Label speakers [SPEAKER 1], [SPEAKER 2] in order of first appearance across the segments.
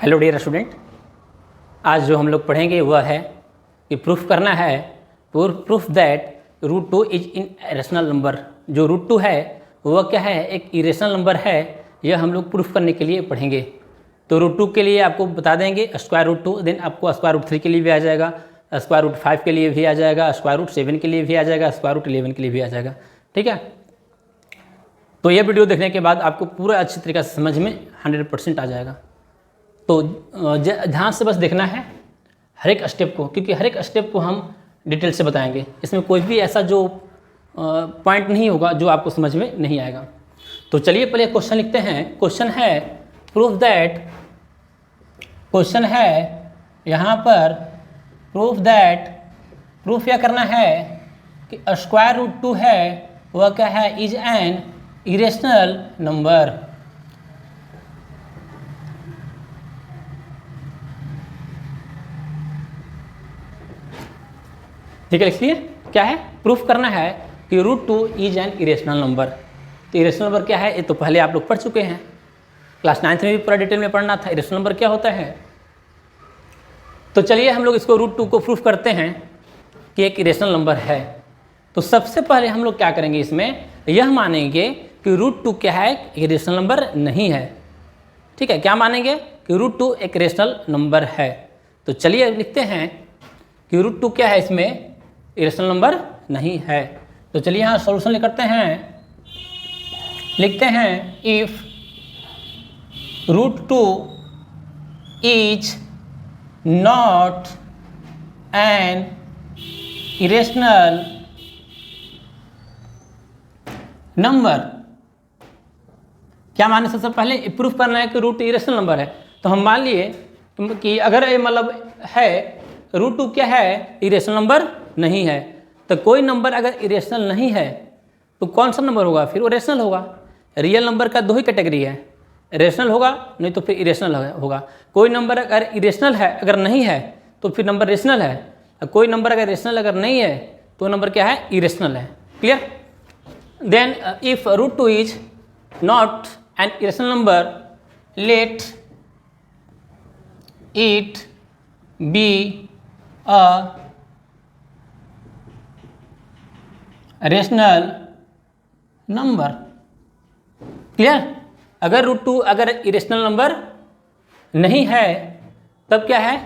[SPEAKER 1] Hello dear student, आज जो हम लोग पढ़ेंगे वह है कि प्रूफ करना है proof that root two is irrational number. जो रूट टू है वह क्या है, एक इरेशनल नंबर है। यह हम लोग प्रूफ करने के लिए पढ़ेंगे। तो रूट टू के लिए आपको बता देंगे स्क्वायर रूट टू, देन आपको स्क्वायर रूट 3 के लिए भी आ जाएगा, स्क्वायर रूट 5 के लिए भी आ जाएगा, स्क्वायर रूट 7 के लिए भी आ जाएगा, स्क्वायर रूट 11 के लिए भी आ जाएगा। ठीक है, तो ये वीडियो देखने के बाद आपको पूरा अच्छी तरीके से समझ में 100% आ जाएगा। तो ध्यान से बस देखना है हर एक स्टेप को, क्योंकि हर एक स्टेप को हम डिटेल से बताएंगे। इसमें कोई भी ऐसा जो पॉइंट नहीं होगा जो आपको समझ में नहीं आएगा। तो चलिए पहले क्वेश्चन लिखते हैं। क्वेश्चन है प्रूफ दैट, क्वेश्चन है यहाँ पर प्रूफ दैट, प्रूफ क्या करना है कि स्क्वायर रूट 2 है वह क्या है, इज एन इरेशनल नंबर। ठीक है, लिखिए क्या है, प्रूफ करना है कि root 2 is an irrational number. तो इरेशनल नंबर क्या है, ये तो पहले आप लोग पढ़ चुके हैं, क्लास 9th में भी पूरा डिटेल में पढ़ना था इरेशनल नंबर क्या होता है। तो चलिए हम लोग इसको रूट 2 को प्रूफ करते हैं कि एक इरेशनल नंबर है। तो सबसे पहले हम लोग क्या करेंगे, इसमें यह मानेंगे कि रूट 2 क्या है, इरेशनल नंबर नहीं है। ठीक है, क्या मानेंगे कि रूट 2 एक इरेशनल नंबर है। तो चलिए लिखते हैं कि रूट 2 क्या है, इसमें इरेशनल नंबर नहीं है। तो चलिए यहाँ सॉल्यूशन करते हैं, लिखते हैं if root 2 is not an irrational number. क्या माने, सबसे पहले प्रूफ करना है कि रूट इरेशनल नंबर है। तो हम मान लिए कि अगर ये मतलब है रूट 2 क्या है, इरेशनल नंबर नहीं है। तो कोई नंबर अगर इरेशनल नहीं है तो कौन सा नंबर होगा, फिर वो रेशनल होगा। रियल नंबर का दो ही कैटेगरी है, रेशनल होगा नहीं तो फिर इरेशनल होगा। कोई नंबर अगर इरेशनल है, अगर नहीं है तो फिर नंबर रेशनल है। कोई नंबर अगर रेशनल अगर नहीं है तो नंबर क्या है, इरेशनल है। Clear. Then if root 2 is not an irrational number, let it be a rational number. Clear. अगर रूट 2 अगर इरेशनल नंबर नहीं है तब क्या है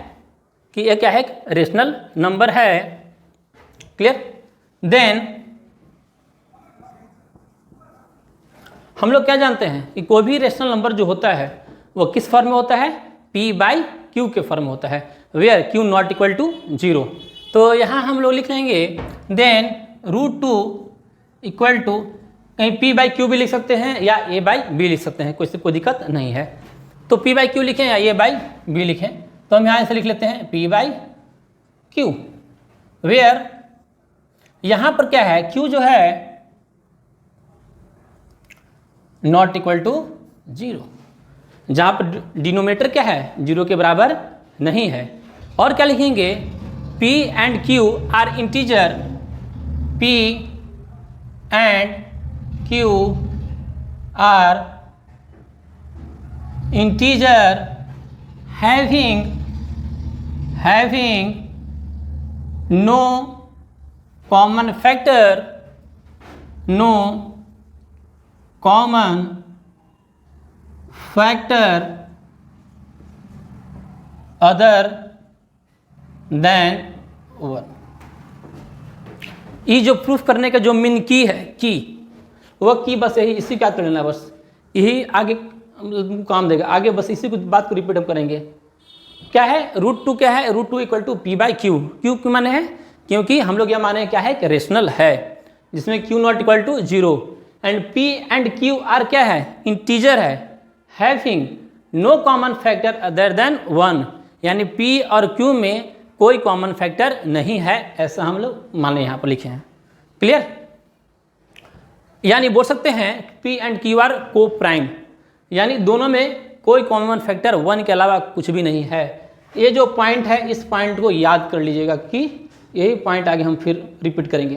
[SPEAKER 1] कि यह क्या है, रेशनल नंबर है। क्लियर। देन हम लोग क्या जानते हैं कि कोई भी रेशनल नंबर जो होता है वो किस फॉर्म में होता है, P/Q के फॉर्म में होता है, where Q not equal to 0। तो यहाँ हम लोग लिख लेंगे देन रूट 2 इक्वल टू, कहीं P/Q भी लिख सकते हैं या A/B लिख सकते हैं, कोई दिक्कत नहीं है। तो P/Q लिखें या A/B लिखें, तो हम यहाँ से लिख लेते हैं P/Q, वेयर यहाँ पर क्या है, Q जो है नॉट इक्वल टू 0, जहाँ पर डिनोमिनेटर क्या है, 0 के बराबर नहीं है। और क्या लिखेंगे, P and Q are integer, P and Q are integer having no common factor, no common factor other than 1। ये जो प्रूफ करने का जो मेन की है, की वह की बस यही, इसी का लेना, बस यही आगे काम देगा। आगे बस इसी को बात को रिपीट हम करेंगे। क्या है, रूट 2 क्या है, रूट 2 इक्वल टू P/Q। क्यों क्यों माने है, क्योंकि हम लोग यह माने क्या है कि रेशनल है, जिसमें Q not equal to 0 and P and Q are क्या है, इंटीजर है, having no common factor other than 1, यानी P और Q में कोई कॉमन फैक्टर नहीं है, ऐसा हम लोग माने यहाँ पर लिखे हैं। क्लियर। यानी बोल सकते हैं P एंड Q आर को प्राइम, यानी दोनों में कोई कॉमन फैक्टर 1 के अलावा कुछ भी नहीं है। ये जो पॉइंट है, इस पॉइंट को याद कर लीजिएगा कि यही पॉइंट आगे हम फिर रिपीट करेंगे।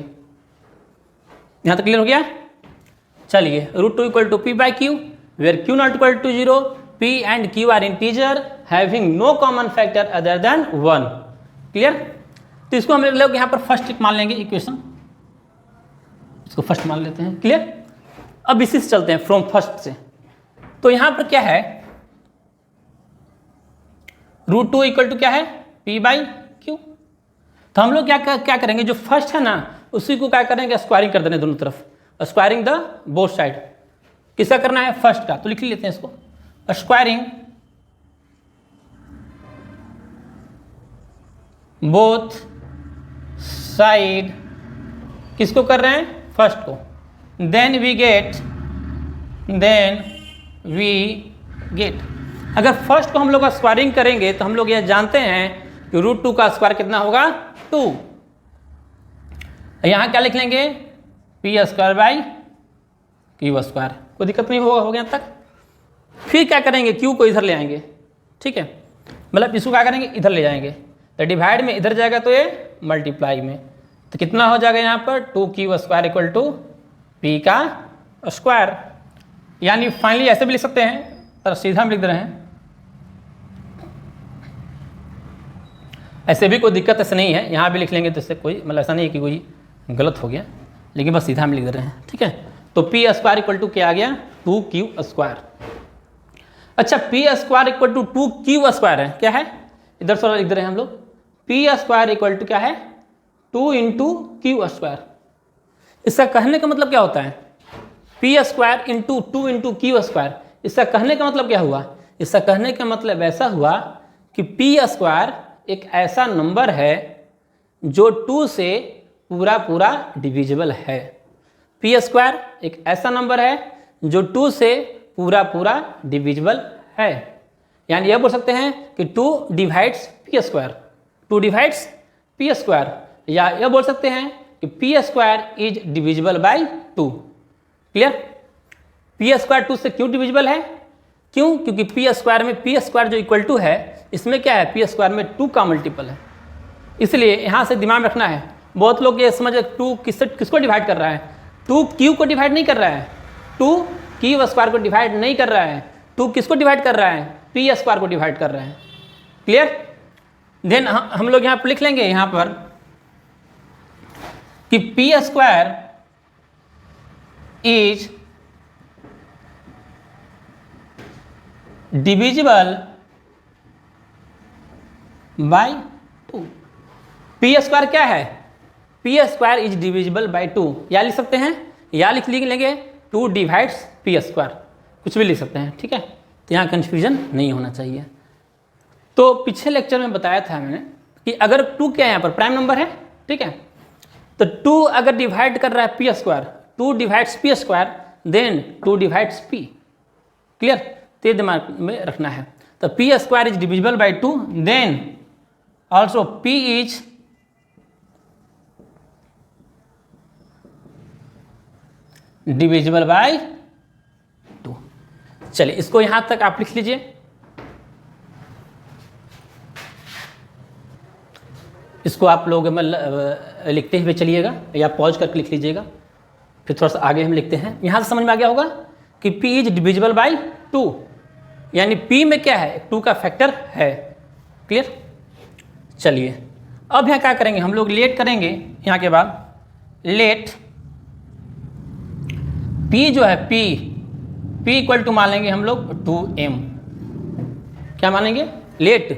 [SPEAKER 1] यहाँ तक क्लियर हो गया। चलिए, √2 = P/Q where Q not equal to 0 P and Q are integer having no common factor other than 1. Clear? तो इसको हम लोग यहाँ पर फर्स्ट मान लेंगे इक्वेशन, इसको फर्स्ट मान लेते हैं। क्लियर? अब इसी से चलते हैं फ्रॉम फर्स्ट से। तो यहाँ पर क्या है, √2 इक्वल टू क्या है, P/Q। तो हम लोग क्या करेंगे, जो फर्स्ट है ना उसी को क्या करेंगे, स्क्वायरिंग कर देंगे दोनों तरफ, स्क्वायरिंग द बोथ साइड। किसका करना है, फर्स्ट का, तो लिख लेते हैं इसको, स्क्वायरिंग बोथ साइड, किसको कर रहे हैं, फर्स्ट को। देन वी गेट, अगर फर्स्ट को हम लोग स्क्वायरिंग करेंगे तो हम लोग यह जानते हैं कि √2 का स्क्वायर कितना होगा, 2। यहाँ क्या लिख लेंगे, P²/Q²। कोई दिक्कत नहीं होगा, हो गया तक। फिर क्या करेंगे, Q को इधर ले आएंगे, ठीक है, मतलब इसको क्या करेंगे, इधर ले जाएंगे, तो डिवाइड में इधर जाएगा तो ये मल्टीप्लाई में, तो कितना हो जाएगा यहाँ पर 2Q² इक्वल टू P²। यानी फाइनली ऐसे भी लिख सकते हैं, पर सीधा हम लिख दे रहे हैं, ऐसे भी कोई दिक्कत ऐसे नहीं है, यहाँ भी लिख लेंगे तो इससे कोई मतलब ऐसा नहीं है कि कोई गलत हो गया, लेकिन बस सीधा हम लिख दे रहे हैं, ठीक है। तो P² इक्वल टू क्या आ गया, 2Q²। अच्छा, P² इक्वल टू 2Q² है, क्या है, इधर से लिख दे रहे हैं हम लोग, P² इक्वल टू क्या है, 2 × Q²। इसका कहने का मतलब क्या होता है, P² × 2 × Q²। इसका कहने का मतलब क्या हुआ, इसका कहने का मतलब ऐसा हुआ कि P² एक ऐसा नंबर है जो 2 से पूरा डिविजिबल है। P² एक ऐसा नंबर है जो 2 से पूरा डिविजिबल है। यानी यह बोल सकते हैं कि 2 डिवाइड्स P², 2 डिवाइड्स P², या यह बोल सकते हैं कि P² is divisible by 2। Clear? P² 2 से क्यों डिविजिबल है, क्यों, क्योंकि P² में P² जो इक्वल टू है, इसमें क्या है, P² में 2 का मल्टीपल है। इसलिए यहाँ से दिमाग रखना है, बहुत लोग ये समझ 2 किसको डिवाइड कर रहा है, 2 Q को डिवाइड नहीं कर रहा है, 2 Q² को डिवाइड नहीं कर रहा है, 2 किसको डिवाइड कर रहा है, P² को डिवाइड कर रहा है। क्लियर? देन हम लोग यहाँ पर लिख लेंगे यहाँ पर कि P² is divisible by 2। P² क्या है, P² इज डिविजिबल बाय 2, या लिख सकते हैं, या लिख लेंगे 2 डिवाइड्स P², कुछ भी लिख सकते हैं, ठीक है। तो यहाँ कंफ्यूजन नहीं होना चाहिए। तो पिछले लेक्चर में बताया था मैंने कि अगर 2 क्या है, यहाँ पर प्राइम नंबर है, ठीक है, तो 2 अगर डिवाइड कर रहा है P², 2 divides P², then 2 divides P। Clear? तो ये दिमाग में रखना है। तो P² is divisible by 2, then also P is divisible by 2। चलिए इसको यहां तक आप लिख लीजिए। इसको आप लोग लिखते हुए चलिएगा या पॉज करके लिख लीजिएगा, फिर थोड़ा सा आगे हम लिखते हैं। यहाँ से समझ में आ गया होगा कि P इज डिविजिबल बाय 2, यानी P में क्या है, 2 का फैक्टर है। क्लियर? चलिए अब यहाँ क्या करेंगे, हम लोग लेट करेंगे। यहाँ के बाद लेट P जो है P इक्वल टू मान लेंगे हम लोग 2m। क्या मानेंगे, late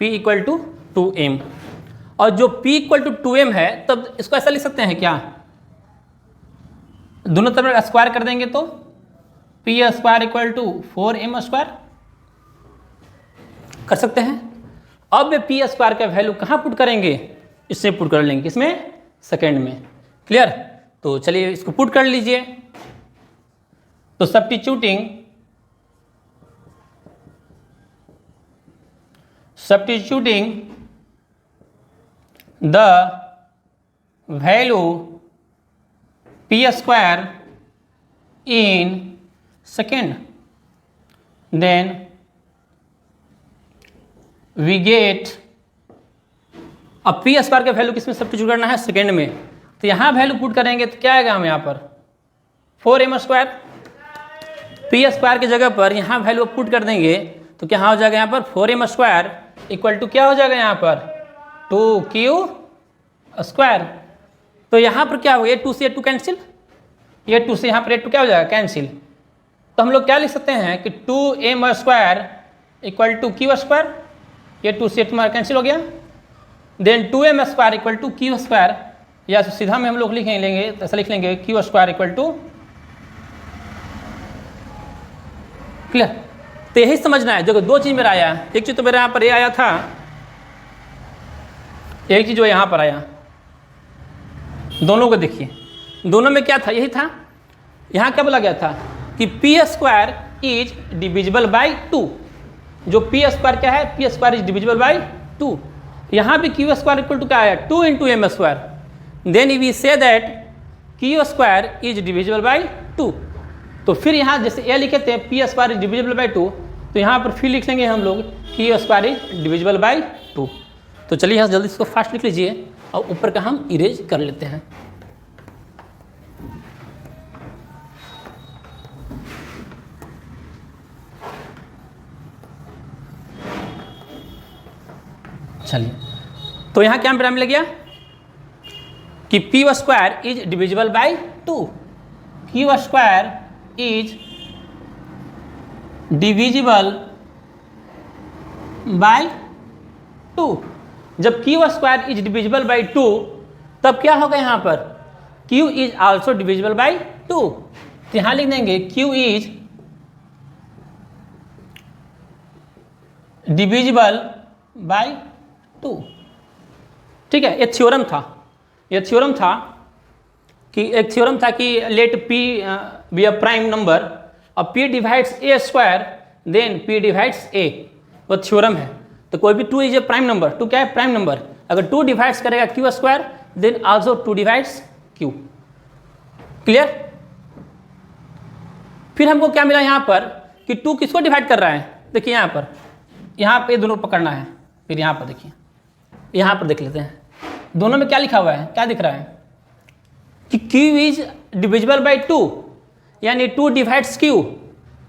[SPEAKER 1] P equal to 2m। और जो P इक्वल टू 2m है, तब इसको ऐसा लिख सकते हैं क्या, दोनों तरफ स्क्वायर कर देंगे तो P² इक्वल टू 4m² कर सकते हैं। अब P² का वैल्यू कहाँ पुट करेंगे, इसमें पुट कर लेंगे, किसमें, सेकेंड में। क्लियर? तो चलिए इसको पुट कर लीजिए। तो substituting the value P² in second, then we get, अब P² का वैल्यू किसमें सब्स्टिट्यूट करना है, सेकेंड में। तो यहाँ वैल्यू पुट करेंगे तो क्या आएगा हम यहाँ पर 4m²। पी स्क्वायर की जगह पर यहाँ वैल्यू पुट कर देंगे तो क्या हो जाएगा यहाँ पर 4m स्क्वायर इक्वल टू क्या हो जाएगा यहाँ पर 2q स्क्वायर। तो यहाँ पर क्या होगा, A2 से A2 कैंसिल, A2 से यहाँ पर A2 क्या हो जाएगा कैंसिल। तो हम लोग क्या लिख सकते हैं कि 2m square equal to q square, A2 से A2 हमारा कैंसिल हो गया। Then 2m square equal to q square, या तो सीधा में हम लोग लेंगे तो ऐसा लिख लेंगे q square equal to, clear. तो यही समझना है, जो दो चीज़ मेरा आया, एक चीज़ तो मेरा यहाँ पर ये आया था, एक चीज़ जो यहाँ पर आया, दोनों को देखिए, दोनों में क्या था, यही था। यहाँ क्या बोला गया था कि P square is divisible by 2, जो पी स्क्वायर क्या है, P square is divisible by 2। यहाँ भी क्यू स्क्वायर इक्वल टू क्या आया 2 into M square. Then we say that Q square is divisible by 2। तो फिर यहाँ जैसे ए लिखे थे P square is divisible by 2, तो यहाँ पर फिर लिख लेंगे हम लोग Q square is divisible by 2। तो चलिए यहाँ जल्दी इसको फास्ट लिख लीजिए और ऊपर का हम इरेज कर लेते हैं। चलिए, तो यहाँ क्या मिल गया कि P square is divisible by 2, Q square is divisible by 2। जब Q square is divisible by 2 तब क्या होगा यहाँ पर Q is also divisible by 2। तो यहाँ लिख देंगे क्यू इज डिविजिबल बाई 2। ठीक है, ये थ्योरम था, ये थ्योरम था कि एक थ्योरम था कि let p be a prime number और p divides a square then p divides a, वो थ्योरम है। तो कोई भी 2 इज ए प्राइम नंबर, 2 क्या है प्राइम नंबर, अगर 2 डिवाइड्स करेगा q square then also 2 divides q, clear. फिर हमको क्या मिला यहाँ पर कि 2 किसको डिवाइड कर रहा है, देखिए यहाँ पे दोनों पकड़ना है। फिर यहाँ पर देखिए, यहाँ पर देख लेते हैं दोनों में क्या लिखा हुआ है, क्या दिख रहा है कि q इज डिविजिबल बाई 2, यानी 2 divides q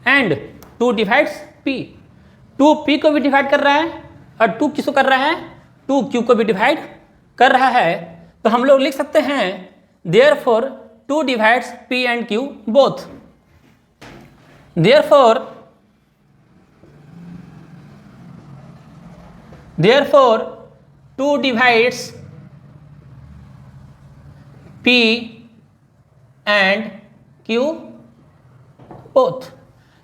[SPEAKER 1] and 2 divides p। 2 p को भी डिवाइड कर रहा है और 2 किसको कर रहा है, 2 q को भी डिवाइड कर रहा है। तो हम लोग लिख सकते हैं therefore 2 divides p and q both. Therefore 2 divides p and q both.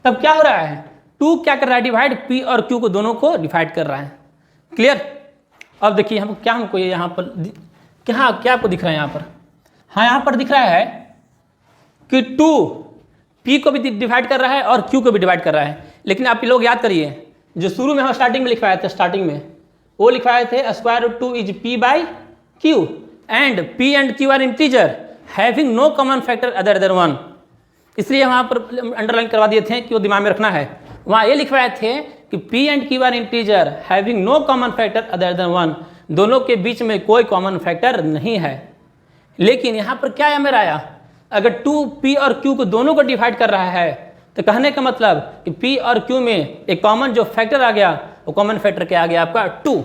[SPEAKER 1] तब क्या हो रहा है, 2 क्या कर रहा है डिवाइड, p और q को दोनों को डिवाइड कर रहा है, क्लियर। अब देखिए हमको ये यहाँ पर क्या आपको दिख रहा है यहाँ पर, हाँ यहाँ पर दिख रहा है कि 2 p को भी डिवाइड कर रहा है और q को भी डिवाइड कर रहा है। लेकिन आप लोग याद करिए जो शुरू में हम स्टार्टिंग में लिखवाए थे, स्टार्टिंग में वो लिखवाए थे square root 2 is p by q and p and q are integer having no common factor other than 1। इसलिए वहाँ पर अंडरलाइन करवा दिए थे कि वो दिमाग में रखना है। वहाँ ये लिखवाए थे कि p and q are integer having no common factor other than 1, दोनों के बीच में कोई कॉमन फैक्टर नहीं है। लेकिन यहाँ पर क्या है मेरा आया, अगर 2 p और q को दोनों को डिवाइड कर रहा है तो कहने का मतलब कि p और q में एक कॉमन जो फैक्टर आ गया वो कॉमन फैक्टर क्या आ गया आपका 2।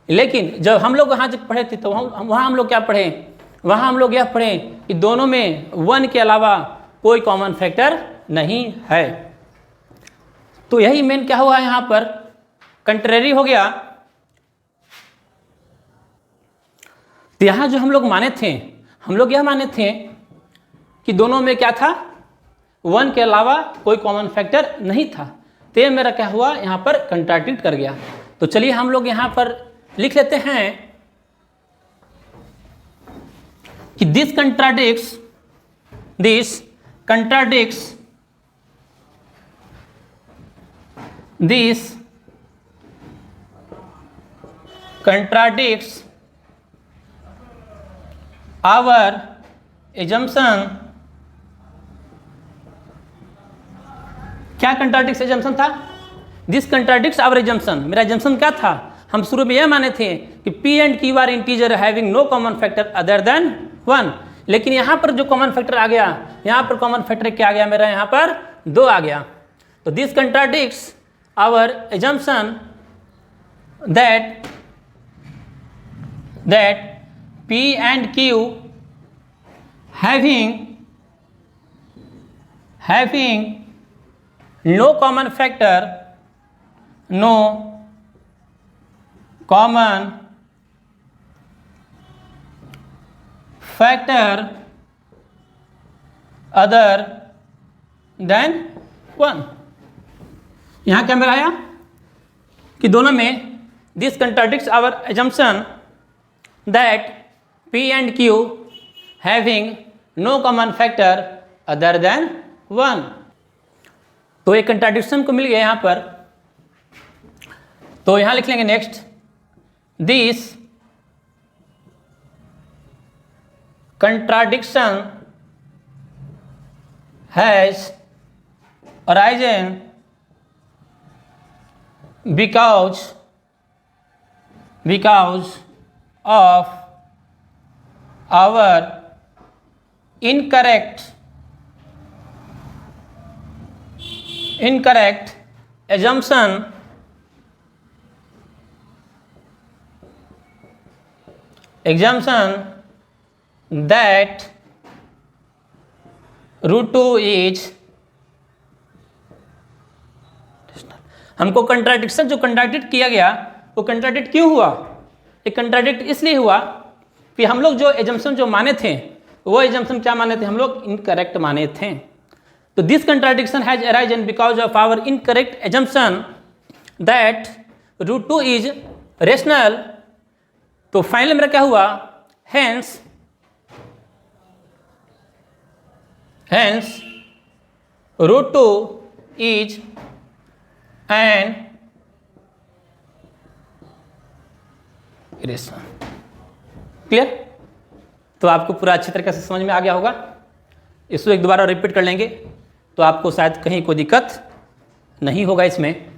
[SPEAKER 1] लेकिन जब हम लोग वहाँ जब पढ़े थे तो वहाँ हम लोग क्या पढ़े, वहाँ हम लोग यह पढ़े कि दोनों में 1 के अलावा कोई कॉमन फैक्टर नहीं है। तो यही मेन क्या हुआ यहाँ पर, कंट्रेरी हो गया। तो यहाँ जो हम लोग माने थे, हम लोग यह माने थे कि दोनों में क्या था, 1 के अलावा कोई कॉमन फैक्टर नहीं था। तो ये मेरा क्या हुआ यहाँ पर कंट्राडिक्ट कर गया। तो चलिए हम लोग यहाँ पर लिख लेते हैं कि दिस contradicts our assumption। क्या कंट्राडिक्स एजम्पशन था, दिस कंट्राडिक्ट्स आवर एजम्पशन। मेरा एजम्पशन क्या था, हम शुरू में यह माने थे कि p and q are integer having no common factor other than 1। लेकिन यहाँ पर जो कॉमन फैक्टर आ गया, यहाँ पर कॉमन फैक्टर क्या आ गया मेरा, यहाँ पर 2 आ गया। तो this contradicts our assumption that P and Q having no common factor other than 1। यहाँ क्या मेरा आया कि दोनों में this contradicts our assumption that P and Q having no common factor other than 1। तो एक कंट्राडिक्शन को मिल गया यहाँ पर। तो यहाँ लिख लेंगे next, this contradiction has arisen because of our incorrect assumption that √2 is, हमको कंट्राडिक्शन जो कंट्राडिक्ट किया गया वो कंट्राडिक्ट क्यों हुआ? ये कंट्राडिक्ट इसलिए हुआ कि हम लोग जो एजम्पशन जो माने थे वो एजम्पशन क्या माने थे? हम लोग इनकरेक्ट माने थे। तो this contradiction has arisen because of our incorrect assumption that √2 is rational. तो फाइनल मेरा क्या हुआ? Hence √2 is an irrational. Clear? तो आपको पूरा अच्छी तरीके से समझ में आ गया होगा। इसको एक दोबारा रिपीट कर लेंगे तो आपको शायद कहीं कोई दिक्कत नहीं होगा इसमें।